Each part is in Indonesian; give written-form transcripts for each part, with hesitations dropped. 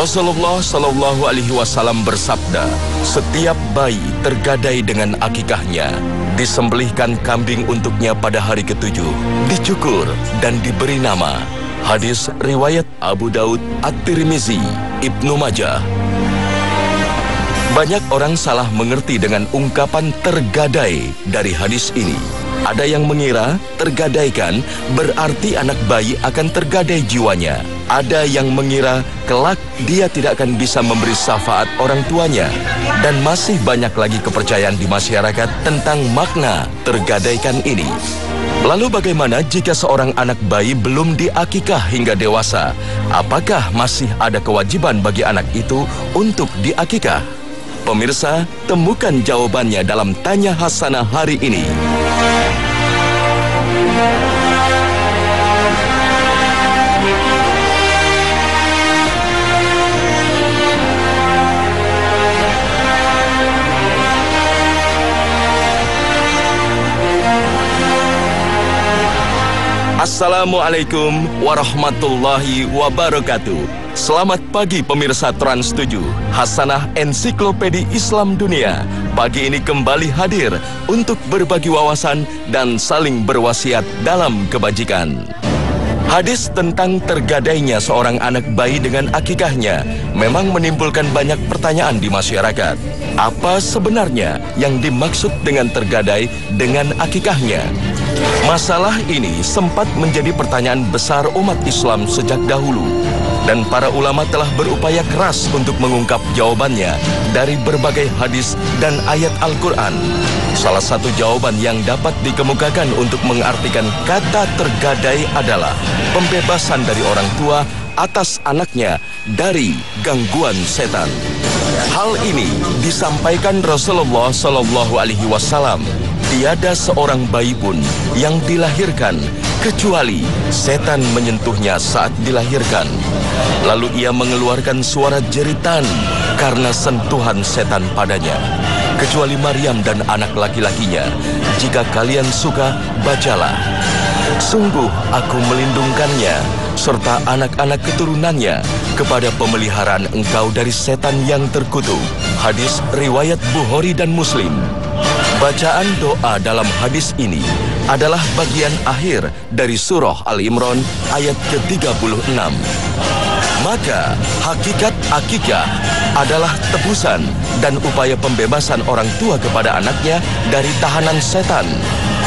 Rasulullah Shallallahu Alaihi Wasallam bersabda, setiap bayi tergadai dengan akikahnya, disembelihkan kambing untuknya pada hari ketujuh, dicukur dan diberi nama. Hadis riwayat Abu Daud, At-Tirmizi, Ibnu Majah. Banyak orang salah mengerti dengan ungkapan tergadai dari hadis ini. Ada yang mengira tergadaikan berarti anak bayi akan tergadai jiwanya. Ada yang mengira kelak dia tidak akan bisa memberi syafaat orang tuanya. Dan masih banyak lagi kepercayaan di masyarakat tentang makna tergadaikan ini. Lalu bagaimana jika seorang anak bayi belum diakikah hingga dewasa? Apakah masih ada kewajiban bagi anak itu untuk diakikah? Pemirsa, temukan jawabannya dalam Tanya Hasanah hari ini. Assalamualaikum warahmatullahi wabarakatuh. Selamat pagi pemirsa Trans 7, Hasanah Ensiklopedia Islam Dunia. Pagi ini kembali hadir untuk berbagi wawasan dan saling berwasiat dalam kebajikan. Hadis tentang tergadainya seorang anak bayi dengan akikahnya memang menimbulkan banyak pertanyaan di masyarakat. Apa sebenarnya yang dimaksud dengan tergadai dengan akikahnya? Masalah ini sempat menjadi pertanyaan besar umat Islam sejak dahulu. Dan para ulama telah berupaya keras untuk mengungkap jawabannya dari berbagai hadis dan ayat Al-Quran. Salah satu jawaban yang dapat dikemukakan untuk mengartikan kata tergadai adalah pembebasan dari orang tua atas anaknya dari gangguan setan. Hal ini disampaikan Rasulullah Shallallahu Alaihi Wasallam. Tiada seorang bayi pun yang dilahirkan kecuali setan menyentuhnya saat dilahirkan. Lalu ia mengeluarkan suara jeritan karena sentuhan setan padanya. Kecuali Maryam dan anak laki-lakinya. Jika kalian suka, bacalah. Sungguh aku melindungkannya serta anak-anak keturunannya kepada pemeliharaan engkau dari setan yang terkutuk. Hadis riwayat Bukhari dan Muslim. Bacaan doa dalam hadis ini adalah bagian akhir dari surah Al-Imran ayat ke-36. Maka hakikat akikah adalah tebusan dan upaya pembebasan orang tua kepada anaknya dari tahanan setan.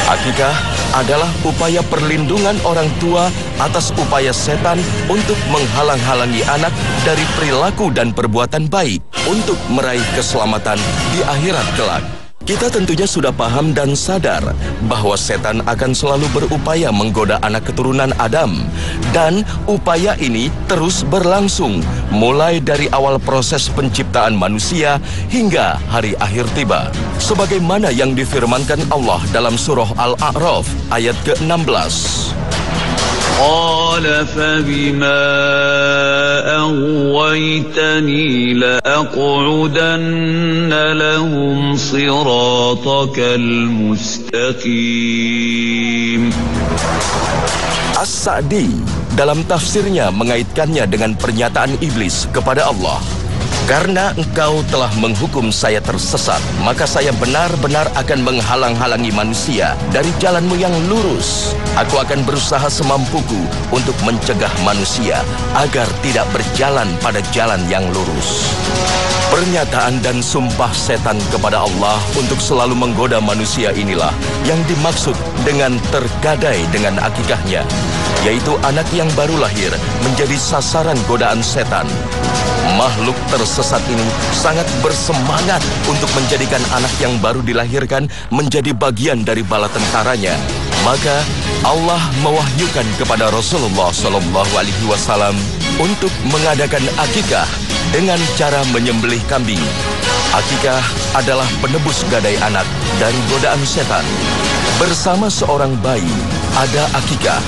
Akikah adalah upaya perlindungan orang tua atas upaya setan untuk menghalang-halangi anak dari perilaku dan perbuatan baik untuk meraih keselamatan di akhirat kelak. Kita tentunya sudah paham dan sadar bahwa setan akan selalu berupaya menggoda anak keturunan Adam. Dan upaya ini terus berlangsung mulai dari awal proses penciptaan manusia hingga hari akhir tiba. Sebagaimana yang difirmankan Allah dalam surah Al-A'raf ayat ke-16. قال فبما أغويتني لأقعدن لهم صراطك المستقيم. As-Sa'di dalam tafsirnya mengaitkannya dengan pernyataan iblis kepada Allah. Karena engkau telah menghukum saya tersesat, maka saya benar-benar akan menghalang-halangi manusia dari jalanmu yang lurus. Aku akan berusaha semampuku untuk mencegah manusia agar tidak berjalan pada jalan yang lurus. Pernyataan dan sumpah setan kepada Allah untuk selalu menggoda manusia inilah yang dimaksud dengan tergadai dengan akikahnya, yaitu anak yang baru lahir menjadi sasaran godaan setan. Makhluk tersesat ini sangat bersemangat untuk menjadikan anak yang baru dilahirkan menjadi bagian dari bala tentaranya. Maka Allah mewahyukan kepada Rasulullah Shallallahu Alaihi Wasallam untuk mengadakan akikah dengan cara menyembelih kambing. Akikah adalah penebus gadai anak dari godaan setan. Bersama seorang bayi ada akikah,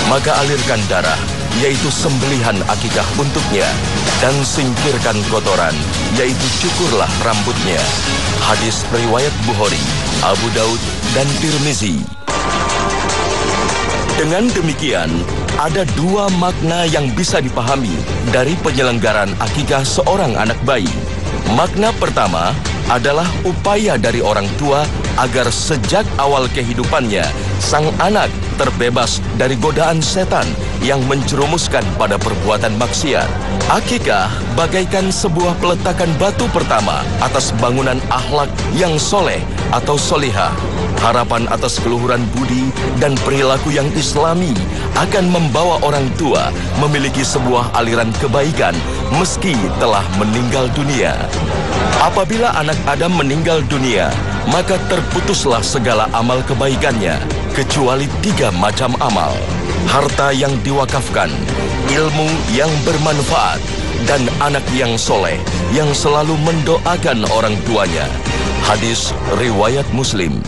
maka alirkan darah, yaitu sembelihan akikah untuknya, dan singkirkan kotoran, yaitu cukurlah rambutnya. Hadis riwayat Bukhari, Abu Daud, dan Tirmizi. Dengan demikian, ada dua makna yang bisa dipahami dari penyelenggaraan akikah seorang anak bayi. Makna pertama adalah upaya dari orang tua agar sejak awal kehidupannya sang anak terbebas dari godaan setan yang menjerumuskan pada perbuatan maksiat. Akikah bagaikan sebuah peletakan batu pertama atas bangunan akhlak yang soleh atau solihah. Harapan atas keluhuran budi dan perilaku yang islami akan membawa orang tua memiliki sebuah aliran kebaikan meski telah meninggal dunia. Apabila anak Adam meninggal dunia, maka terputuslah segala amal kebaikannya, kecuali 3 macam amal: harta yang diwakafkan, ilmu yang bermanfaat, dan anak yang soleh yang selalu mendoakan orang tuanya. Hadis riwayat Muslim.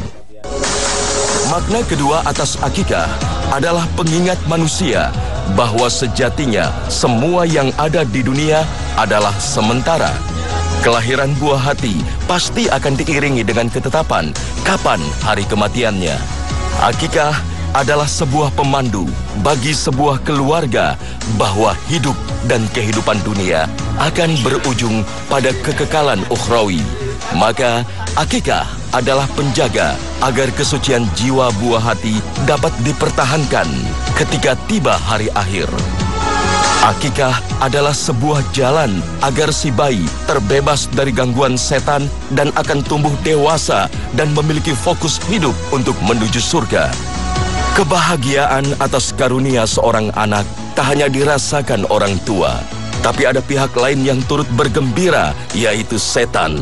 Makna kedua atas akikah adalah pengingat manusia bahwa sejatinya semua yang ada di dunia adalah sementara. Kelahiran buah hati pasti akan diiringi dengan ketetapan kapan hari kematiannya. Akikah adalah sebuah pemandu bagi sebuah keluarga bahwa hidup dan kehidupan dunia akan berujung pada kekekalan ukhrawi. Maka akikah adalah penjaga agar kesucian jiwa buah hati dapat dipertahankan ketika tiba hari akhir. Akikah adalah sebuah jalan agar si bayi terbebas dari gangguan setan dan akan tumbuh dewasa dan memiliki fokus hidup untuk menuju surga. Kebahagiaan atas karunia seorang anak tak hanya dirasakan orang tua, tapi ada pihak lain yang turut bergembira, yaitu setan.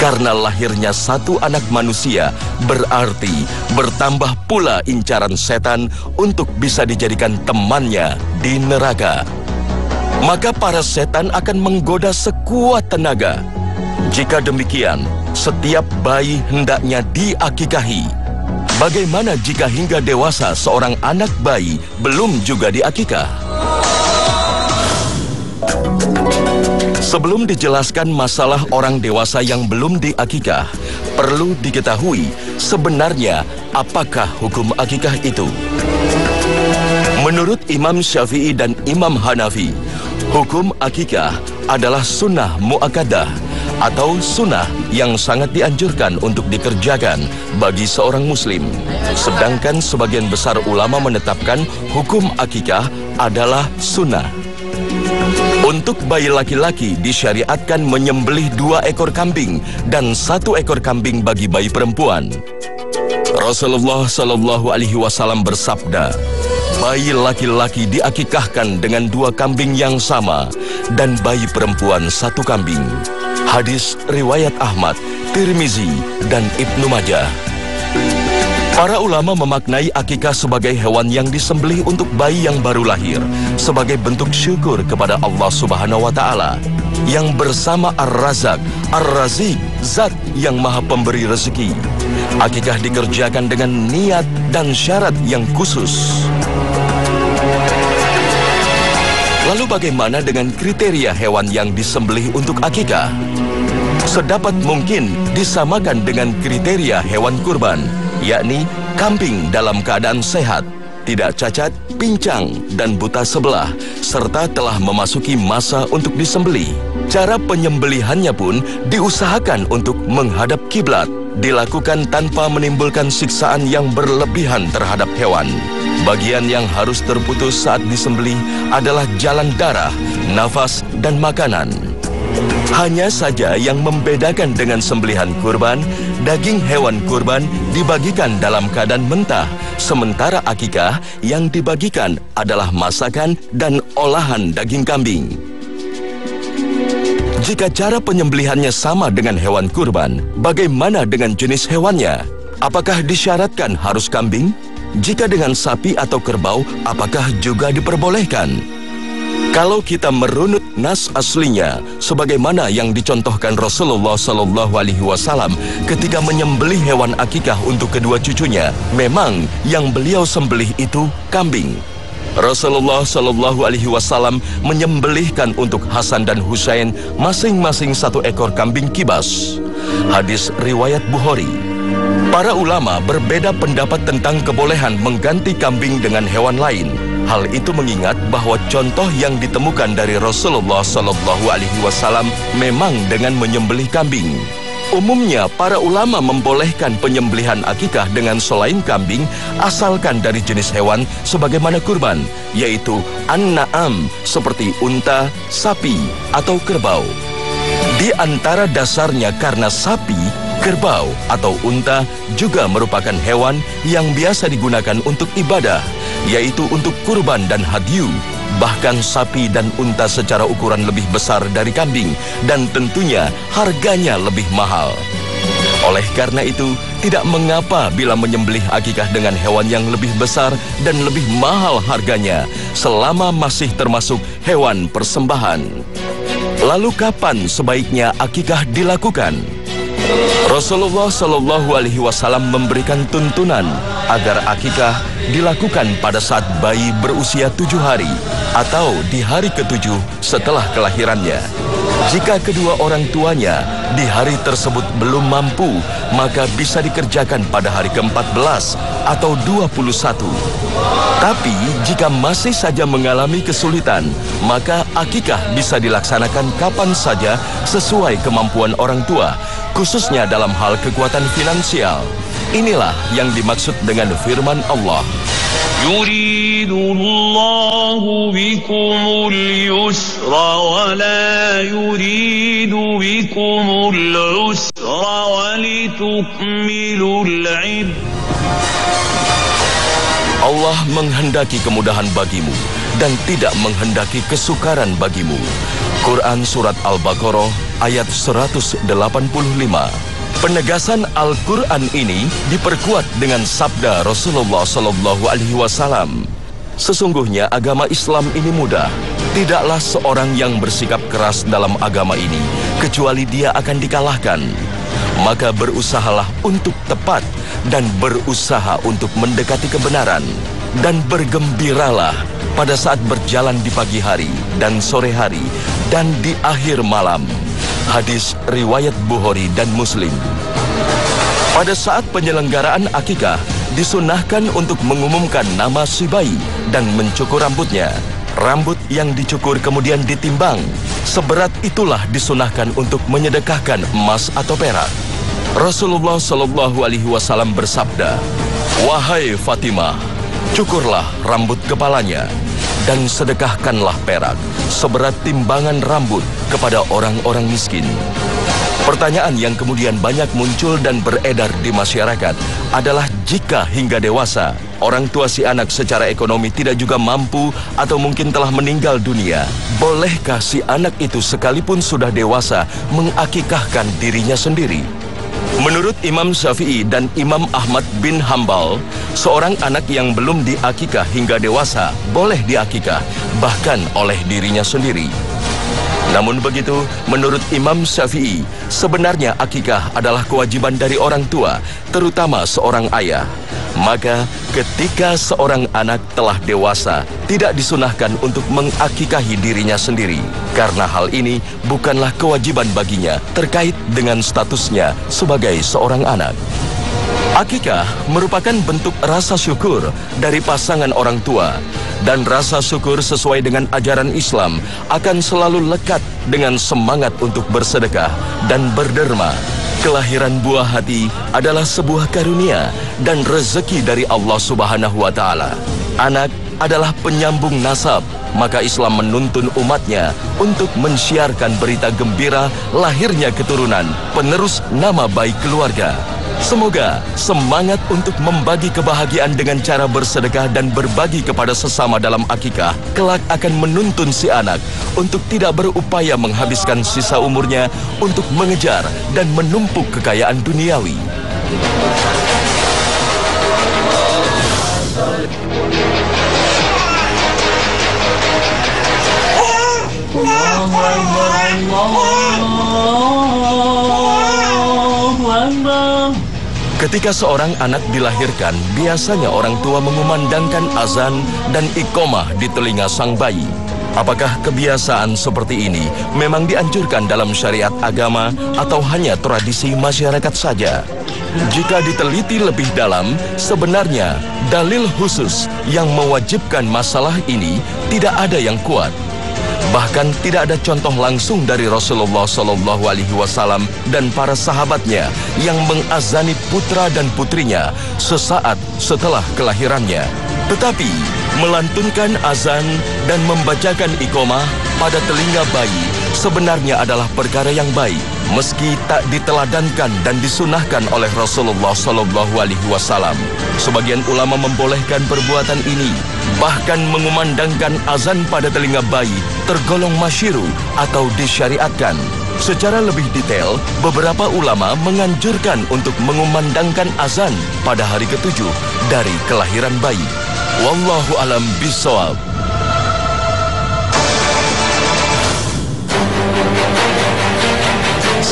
Karena lahirnya satu anak manusia berarti bertambah pula incaran setan untuk bisa dijadikan temannya di neraka. Maka para setan akan menggoda sekuat tenaga. Jika demikian, setiap bayi hendaknya diakikahi. Bagaimana jika hingga dewasa seorang anak bayi belum juga diakikah? Sebelum dijelaskan masalah orang dewasa yang belum diakikah, perlu diketahui sebenarnya apakah hukum akikah itu. Menurut Imam Syafi'i dan Imam Hanafi, hukum akikah adalah sunnah mu'akkadah atau sunnah yang sangat dianjurkan untuk dikerjakan bagi seorang muslim. Sedangkan sebagian besar ulama menetapkan hukum akikah adalah sunnah. Untuk bayi laki-laki disyariatkan menyembelih 2 ekor kambing dan 1 ekor kambing bagi bayi perempuan. Rasulullah Shallallahu Alaihi Wasallam bersabda, bayi laki-laki diakikahkan dengan 2 kambing yang sama dan bayi perempuan 1 kambing. Hadis riwayat Ahmad, Tirmizi, dan Ibnu Majah. Para ulama memaknai akikah sebagai hewan yang disembelih untuk bayi yang baru lahir, sebagai bentuk syukur kepada Allah Subhanahu wa Ta'ala, yang bersama Ar-Razak, Ar-Razik, Zat yang Maha Pemberi rezeki. Akikah dikerjakan dengan niat dan syarat yang khusus. Lalu bagaimana dengan kriteria hewan yang disembelih untuk akikah? Sedapat mungkin disamakan dengan kriteria hewan kurban, yakni kambing dalam keadaan sehat, tidak cacat, pincang, dan buta sebelah, serta telah memasuki masa untuk disembelih. Cara penyembelihannya pun diusahakan untuk menghadap kiblat, dilakukan tanpa menimbulkan siksaan yang berlebihan terhadap hewan. Bagian yang harus terputus saat disembelih adalah jalan darah, nafas, dan makanan. Hanya saja yang membedakan dengan sembelihan kurban, daging hewan kurban dibagikan dalam keadaan mentah, sementara akikah yang dibagikan adalah masakan dan olahan daging kambing. Jika cara penyembelihannya sama dengan hewan kurban, bagaimana dengan jenis hewannya? Apakah disyaratkan harus kambing? Jika dengan sapi atau kerbau, apakah juga diperbolehkan? Kalau kita merunut nas aslinya, sebagaimana yang dicontohkan Rasulullah Shallallahu Alaihi Wasallam ketika menyembelih hewan akikah untuk kedua cucunya, memang yang beliau sembelih itu kambing. Rasulullah Shallallahu Alaihi Wasallam menyembelihkan untuk Hasan dan Husain masing-masing 1 ekor kambing kibas. Hadis riwayat Bukhari. Para ulama berbeda pendapat tentang kebolehan mengganti kambing dengan hewan lain. Hal itu mengingat bahwa contoh yang ditemukan dari Rasulullah SAW memang dengan menyembelih kambing. Umumnya para ulama membolehkan penyembelihan akikah dengan selain kambing asalkan dari jenis hewan sebagaimana kurban, yaitu an-na'am seperti unta, sapi, atau kerbau. Di antara dasarnya karena sapi, kerbau, atau unta juga merupakan hewan yang biasa digunakan untuk ibadah, yaitu untuk kurban dan hadyu. Bahkan sapi dan unta secara ukuran lebih besar dari kambing dan tentunya harganya lebih mahal. Oleh karena itu, tidak mengapa bila menyembelih akikah dengan hewan yang lebih besar dan lebih mahal harganya selama masih termasuk hewan persembahan. Lalu kapan sebaiknya akikah dilakukan? Rasulullah SAW memberikan tuntunan agar akikah dilakukan pada saat bayi berusia 7 hari atau di hari ke-7 setelah kelahirannya. Jika kedua orang tuanya di hari tersebut belum mampu, maka bisa dikerjakan pada hari ke-14 atau 21. Tapi jika masih saja mengalami kesulitan, maka akikah bisa dilaksanakan kapan saja sesuai kemampuan orang tua, khususnya dalam hal kekuatan finansial. Inilah yang dimaksud dengan firman Allah. Yuridullahu bikumul yusra wa la yuridu bikumul usra wa litukmilul iddah. Allah menghendaki kemudahan bagimu dan tidak menghendaki kesukaran bagimu. Quran Surat Al-Baqarah ayat 185. Penegasan Al-Quran ini diperkuat dengan sabda Rasulullah SAW. Sesungguhnya agama Islam ini mudah. Tidaklah seorang yang bersikap keras dalam agama ini kecuali dia akan dikalahkan. Maka berusahalah untuk tepat dan berusaha untuk mendekati kebenaran. Dan bergembiralah pada saat berjalan di pagi hari dan sore hari dan di akhir malam. Hadis riwayat Bukhari dan Muslim. Pada saat penyelenggaraan akikah, disunahkan untuk mengumumkan nama si bayi dan mencukur rambutnya. Rambut yang dicukur kemudian ditimbang. Seberat itulah disunahkan untuk menyedekahkan emas atau perak. Rasulullah SAW bersabda, "Wahai Fatimah, cukurlah rambut kepalanya dan sedekahkanlah perak seberat timbangan rambut kepada orang-orang miskin." Pertanyaan yang kemudian banyak muncul dan beredar di masyarakat adalah jika hingga dewasa orang tua si anak secara ekonomi tidak juga mampu atau mungkin telah meninggal dunia, bolehkah si anak itu sekalipun sudah dewasa mengakikahkan dirinya sendiri? Menurut Imam Syafi'i dan Imam Ahmad bin Hambal, seorang anak yang belum diakikah hingga dewasa boleh diakikah bahkan oleh dirinya sendiri. Namun begitu, menurut Imam Syafi'i, sebenarnya akikah adalah kewajiban dari orang tua, terutama seorang ayah. Maka ketika seorang anak telah dewasa, tidak disunahkan untuk mengakikahi dirinya sendiri. Karena hal ini bukanlah kewajiban baginya terkait dengan statusnya sebagai seorang anak. Akikah merupakan bentuk rasa syukur dari pasangan orang tua. Dan rasa syukur sesuai dengan ajaran Islam akan selalu lekat dengan semangat untuk bersedekah dan berderma. Kelahiran buah hati adalah sebuah karunia dan rezeki dari Allah Subhanahu wa Ta'ala. Anak adalah penyambung nasab, maka Islam menuntun umatnya untuk mensiarkan berita gembira lahirnya keturunan penerus nama baik keluarga. Semoga semangat untuk membagi kebahagiaan dengan cara bersedekah dan berbagi kepada sesama dalam akikah kelak akan menuntun si anak untuk tidak berupaya menghabiskan sisa umurnya untuk mengejar dan menumpuk kekayaan duniawi. Ketika seorang anak dilahirkan, biasanya orang tua mengumandangkan azan dan iqomah di telinga sang bayi. Apakah kebiasaan seperti ini memang dianjurkan dalam syariat agama atau hanya tradisi masyarakat saja? Jika diteliti lebih dalam, sebenarnya dalil khusus yang mewajibkan masalah ini tidak ada yang kuat. Bahkan tidak ada contoh langsung dari Rasulullah SAW dan para sahabatnya yang mengazani putra dan putrinya sesaat setelah kelahirannya. Tetapi melantunkan azan dan membacakan iqomah pada telinga bayi sebenarnya adalah perkara yang baik, meski tak diteladankan dan disunahkan oleh Rasulullah SAW. Sebagian ulama membolehkan perbuatan ini, bahkan mengumandangkan azan pada telinga bayi tergolong masyru atau disyariatkan. Secara lebih detail, beberapa ulama menganjurkan untuk mengumandangkan azan pada hari ke-7 dari kelahiran bayi. Wallahu alam bishawab.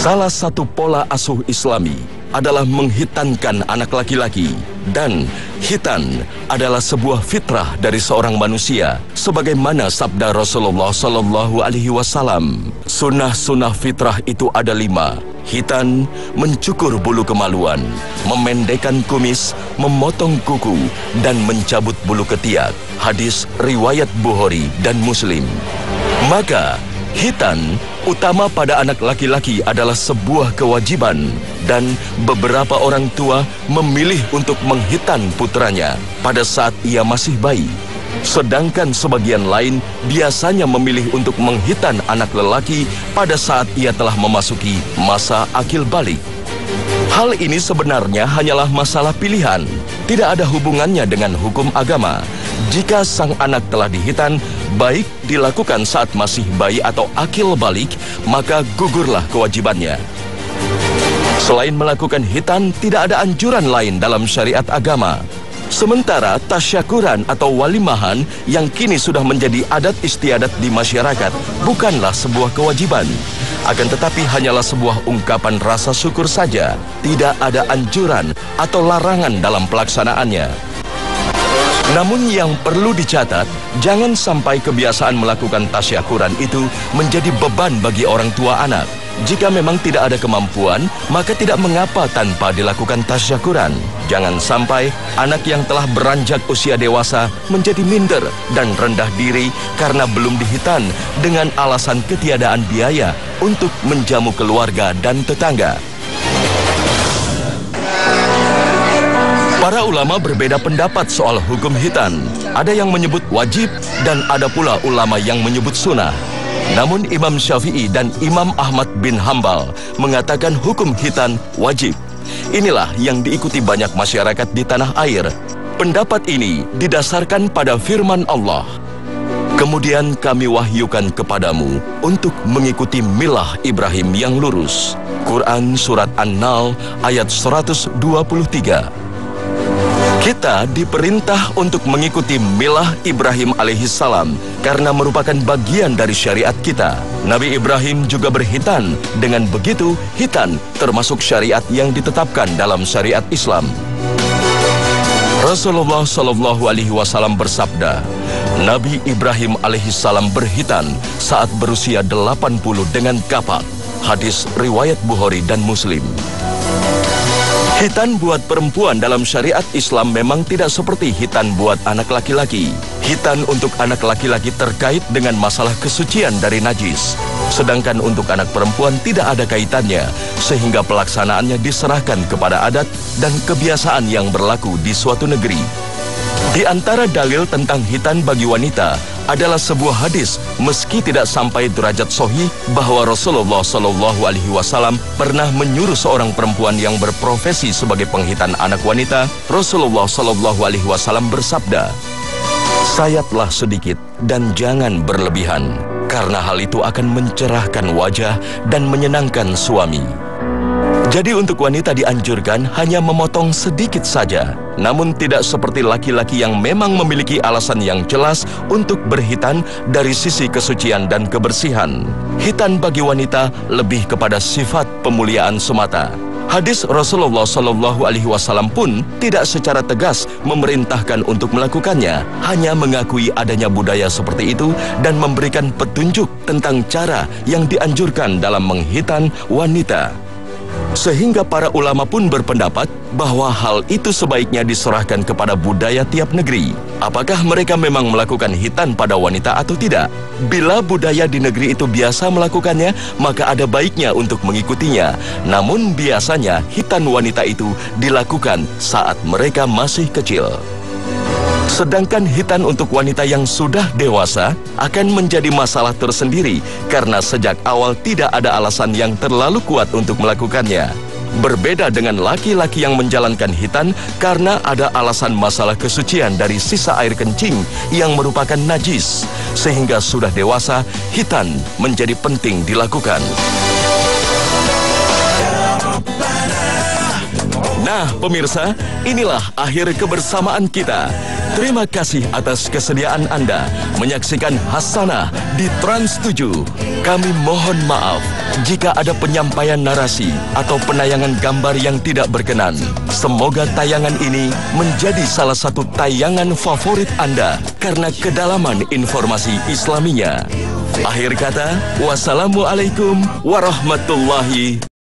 Salah satu pola asuh Islami adalah menghitankan anak laki-laki, dan hitan adalah sebuah fitrah dari seorang manusia, sebagaimana sabda Rasulullah SAW. Sunnah-sunnah fitrah itu ada 5. Hitan, mencukur bulu kemaluan, memendekkan kumis, memotong kuku, dan mencabut bulu ketiak. Hadis riwayat Bukhari dan Muslim. Maka hitan utama pada anak laki-laki adalah sebuah kewajiban, dan beberapa orang tua memilih untuk menghitan putranya pada saat ia masih bayi. Sedangkan sebagian lain biasanya memilih untuk menghitan anak lelaki pada saat ia telah memasuki masa akil balik. Hal ini sebenarnya hanyalah masalah pilihan, tidak ada hubungannya dengan hukum agama. Jika sang anak telah dihitan, baik dilakukan saat masih bayi atau akil balik, maka gugurlah kewajibannya. Selain melakukan hitan, tidak ada anjuran lain dalam syariat agama. Sementara tasyakuran atau walimahan yang kini sudah menjadi adat istiadat di masyarakat bukanlah sebuah kewajiban, akan tetapi hanyalah sebuah ungkapan rasa syukur saja. Tidak ada anjuran atau larangan dalam pelaksanaannya. Namun yang perlu dicatat, jangan sampai kebiasaan melakukan tasyakuran itu menjadi beban bagi orang tua anak. Jika memang tidak ada kemampuan, maka tidak mengapa tanpa dilakukan tasyakuran. Jangan sampai anak yang telah beranjak usia dewasa menjadi minder dan rendah diri karena belum dihitan dengan alasan ketiadaan biaya untuk menjamu keluarga dan tetangga. Para ulama berbeda pendapat soal hukum hitan. Ada yang menyebut wajib dan ada pula ulama yang menyebut sunnah. Namun Imam Syafi'i dan Imam Ahmad bin Hambal mengatakan hukum hitan wajib. Inilah yang diikuti banyak masyarakat di tanah air. Pendapat ini didasarkan pada firman Allah. Kemudian kami wahyukan kepadamu untuk mengikuti milah Ibrahim yang lurus. Quran Surat An-Nahl ayat 123. Kita diperintah untuk mengikuti milah Ibrahim alaihissalam karena merupakan bagian dari syariat kita. Nabi Ibrahim juga berhitan. Dengan begitu, hitan termasuk syariat yang ditetapkan dalam syariat Islam. Rasulullah SAW bersabda, Nabi Ibrahim alaihissalam berhitan saat berusia 80 dengan kapak. Hadis riwayat Bukhari dan Muslim. Hitan buat perempuan dalam syariat Islam memang tidak seperti hitan buat anak laki-laki. Hitan untuk anak laki-laki terkait dengan masalah kesucian dari najis. Sedangkan untuk anak perempuan tidak ada kaitannya, sehingga pelaksanaannya diserahkan kepada adat dan kebiasaan yang berlaku di suatu negeri. Di antara dalil tentang hitan bagi wanita adalah sebuah hadis, meski tidak sampai derajat sahih, bahwa Rasulullah SAW pernah menyuruh seorang perempuan yang berprofesi sebagai penghitan anak wanita. Rasulullah SAW bersabda, sayatlah sedikit dan jangan berlebihan, karena hal itu akan mencerahkan wajah dan menyenangkan suami. Jadi untuk wanita dianjurkan hanya memotong sedikit saja, namun tidak seperti laki-laki yang memang memiliki alasan yang jelas untuk berhitan dari sisi kesucian dan kebersihan. Hitan bagi wanita lebih kepada sifat pemuliaan semata. Hadis Rasulullah SAW pun tidak secara tegas memerintahkan untuk melakukannya, hanya mengakui adanya budaya seperti itu dan memberikan petunjuk tentang cara yang dianjurkan dalam menghitan wanita. Sehingga para ulama pun berpendapat bahwa hal itu sebaiknya diserahkan kepada budaya tiap negeri. Apakah mereka memang melakukan khitan pada wanita atau tidak? Bila budaya di negeri itu biasa melakukannya, maka ada baiknya untuk mengikutinya. Namun biasanya khitan wanita itu dilakukan saat mereka masih kecil. Sedangkan khitan untuk wanita yang sudah dewasa akan menjadi masalah tersendiri karena sejak awal tidak ada alasan yang terlalu kuat untuk melakukannya. Berbeda dengan laki-laki yang menjalankan khitan karena ada alasan masalah kesucian dari sisa air kencing yang merupakan najis. Sehingga sudah dewasa, khitan menjadi penting dilakukan. Nah, pemirsa, inilah akhir kebersamaan kita. Terima kasih atas kesediaan Anda menyaksikan Hasanah di Trans 7. Kami mohon maaf jika ada penyampaian narasi atau penayangan gambar yang tidak berkenan. Semoga tayangan ini menjadi salah satu tayangan favorit Anda karena kedalaman informasi Islaminya. Akhir kata, wassalamualaikum warahmatullahi